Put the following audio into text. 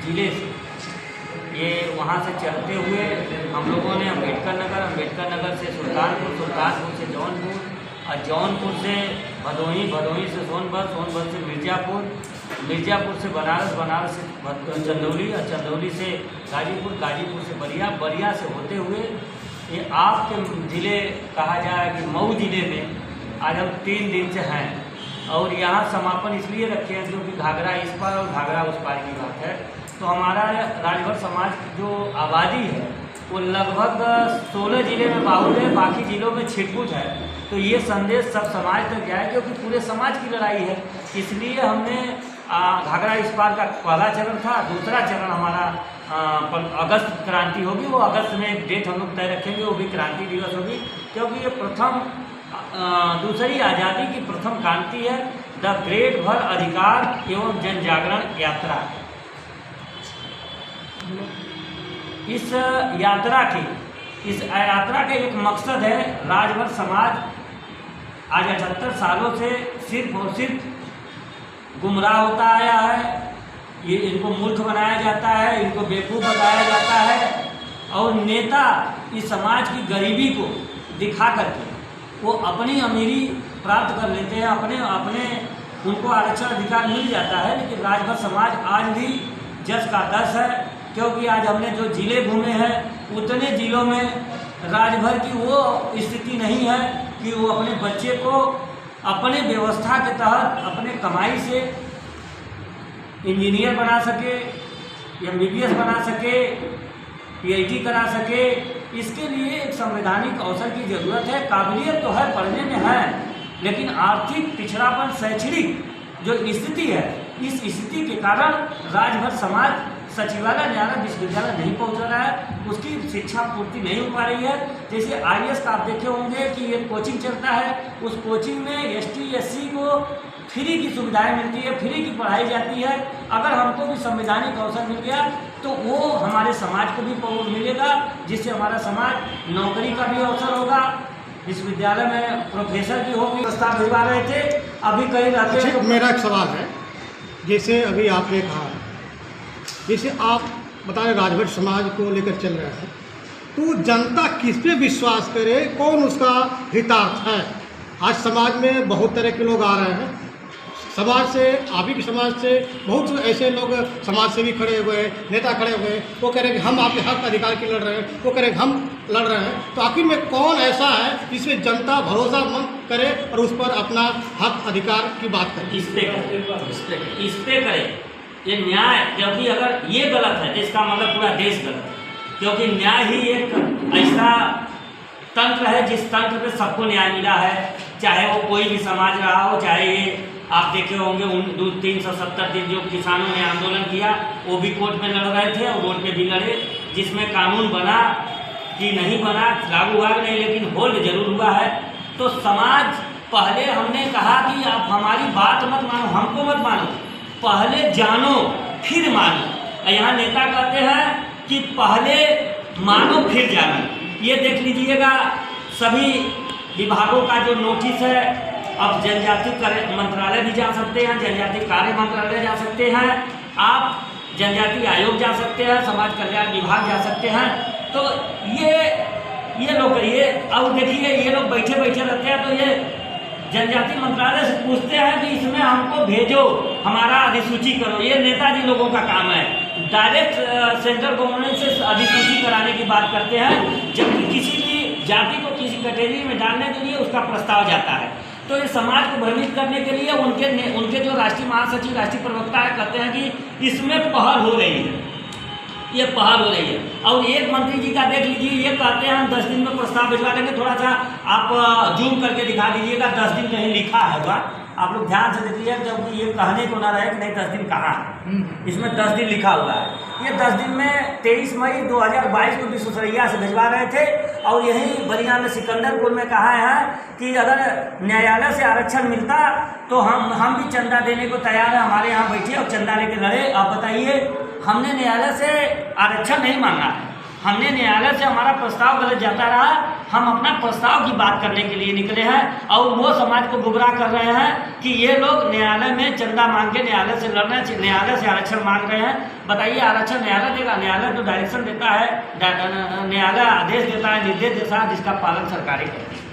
ज़िले से, ये वहाँ से चलते हुए हम लोगों ने अम्बेडकर नगर से सुल्तानपुर से जौनपुर और जौनपुर से भदोही से सोनभद्र से मिर्ज़ापुर से बनारस से चंदौली और चंदौली से गाजीपुर से बलिया से होते हुए ये आपके ज़िले कहा जाए कि मऊ ज़िले में आज हम 3 दिन से हैं। और यहाँ समापन इसलिए रखे हैं क्योंकि घाघरा इस पार और घाघरा उस पार की बात है। तो हमारा राजभर समाज की जो आबादी है वो लगभग 16 ज़िले में बाहुल है, बाकी ज़िलों में छिटपुट है। तो ये संदेश सब समाज तक जाए क्योंकि पूरे समाज की लड़ाई है। इसलिए हमने घाघरा इस पार का पहला चरण था। दूसरा चरण हमारा अगस्त क्रांति होगी, वो अगस्त में एक डेट हम लोग तय रखेंगे, वो भी क्रांति दिवस होगी क्योंकि ये दूसरी आज़ादी की प्रथम क्रांति है। द ग्रेट भर अधिकार एवं जन जागरण यात्रा। इस यात्रा का एक मकसद है, राजभर समाज आज 78 सालों से सिर्फ और सिर्फ गुमराह होता आया है। ये इनको मूर्ख बनाया जाता है, इनको बेवकूफ़ बताया जाता है और नेता इस समाज की गरीबी को दिखा करके वो अपनी अमीरी प्राप्त कर लेते हैं, अपने उनको आरक्षण अधिकार मिल जाता है। लेकिन राजभर समाज आज भी जस का तस है क्योंकि आज हमने जो ज़िले घूमे हैं उतने ज़िलों में राजभर की वो स्थिति नहीं है कि वो अपने बच्चे को अपने व्यवस्था के तहत अपने कमाई से इंजीनियर बना सके, MBBS बना सके, PhD करा सके। इसके लिए एक संवैधानिक अवसर की ज़रूरत है। काबिलियत तो है, पढ़ने में है, लेकिन आर्थिक पिछड़ापन, शैक्षणिक जो स्थिति है, इस स्थिति के कारण राजभर समाज सचिवालय न्यायालय विश्वविद्यालय नहीं पहुंच रहा है, उसकी शिक्षा पूर्ति नहीं हो पा रही है। जैसे IAS का आप देखे होंगे कि ये कोचिंग चलता है, उस कोचिंग में ST SC को फ्री की सुविधाएं मिलती है, फ्री की पढ़ाई जाती है। अगर हमको भी संवैधानिक अवसर मिल गया तो वो हमारे समाज को भी मिलेगा, जिससे हमारा समाज नौकरी का भी अवसर होगा, विश्वविद्यालय में प्रोफेसर भी होगी। प्रस्ताव भिजवा रहे थे, अभी कहीं रहते हैं। मेरा एक सवाल है, जैसे अभी आपने कहा, जैसे आप बता रहे राजभर समाज को लेकर चल रहे हैं, तो जनता किस पे विश्वास करे, कौन उसका हितार्थ है? आज समाज में बहुत तरह के लोग आ रहे हैं, समाज से, आप ही के समाज से बहुत ऐसे लोग समाज से भी खड़े हुए हैं, नेता खड़े हुए हैं, वो कह रहे हैं कि हम आपके हक अधिकार के लड़ रहे हैं, वो कह रहे हैं हम लड़ रहे हैं। तो आखिर में कौन ऐसा है जिसमें जनता भरोसा मंद करे और उस पर अपना हक अधिकार की बात करे? इस पे करे ये न्याय, क्योंकि अगर ये गलत है तो इसका मतलब पूरा देश गलत है। क्योंकि न्याय ही एक ऐसा तंत्र है जिस तंत्र पे सबको न्याय मिला है, चाहे वो कोई भी समाज रहा हो, चाहे ये आप देखे होंगे 370 दिन जो किसानों ने आंदोलन किया वो भी कोर्ट में लड़ रहे थे और रोड पे भी लड़े, जिसमें कानून बना कि नहीं बना, लागू हुआ नहीं, लेकिन होल्ड जरूर हुआ है। तो समाज, पहले हमने कहा कि आप हमारी बात मत मानो, हमको मत मानो, पहले जानो फिर मानो। यहाँ नेता कहते हैं कि पहले मानो फिर जानो। ये देख लीजिएगा, सभी विभागों का जो नोटिस है, अब जनजाति मंत्रालय भी जा सकते हैं, जनजाति कार्य मंत्रालय जा सकते हैं, आप जनजाति आयोग जा सकते हैं, समाज कल्याण विभाग जा सकते हैं। तो ये लोग, ये अब देखिए, ये लोग बैठे रहते हैं तो ये जनजाति मंत्रालय से पूछते हैं कि इसमें हमको भेजो, हमारा अधिसूची करो। ये नेताजी लोगों का काम है, डायरेक्ट सेंट्रल गवर्नमेंट से अधिसूची कराने की बात करते हैं। जबकि किसी भी जाति को किसी कैटेगरी में डालने के लिए उसका प्रस्ताव जाता है। तो ये समाज को भ्रमित करने के लिए उनके जो राष्ट्रीय महासचिव, राष्ट्रीय प्रवक्ता है, कहते हैं कि इसमें पहल हो रही है, ये पहल हो रही है। और एक मंत्री जी का देख लीजिए, ये कहते हैं हम 10 दिन में प्रस्ताव भिजवा देंगे। थोड़ा सा आप जूम करके दिखा दीजिएगा, 10 दिन कहीं लिखा है, आप लोग ध्यान से देखिए, जबकि ये कहने को ना रहे कि नहीं 10 दिन कहाँ है, इसमें 10 दिन लिखा हुआ है। ये 10 दिन में 23 मई 2022 को विश्वसरैया से भिजवा रहे थे और यहीं बलिया में सिकंदरपुर में कहा है कि अगर न्यायालय से आरक्षण मिलता तो हम भी चंदा देने को तैयार है, हमारे यहाँ बैठिए और चंदा लेके लड़े। आप बताइए, हमने न्यायालय से आरक्षण नहीं मांगा है, हमने न्यायालय से हमारा प्रस्ताव गलत जाता रहा, हम अपना प्रस्ताव की बात करने के लिए निकले हैं और वो समाज को गुमराह कर रहे हैं कि ये लोग न्यायालय में चंदा मांग के न्यायालय से लड़ रहे हैं, न्यायालय से आरक्षण मांग रहे हैं। बताइए, आरक्षण न्यायालय देगा? न्यायालय तो डायरेक्शन देता है, न्यायालय आदेश देता है, निर्देश देता है, जिसका पालन सरकारें करती है।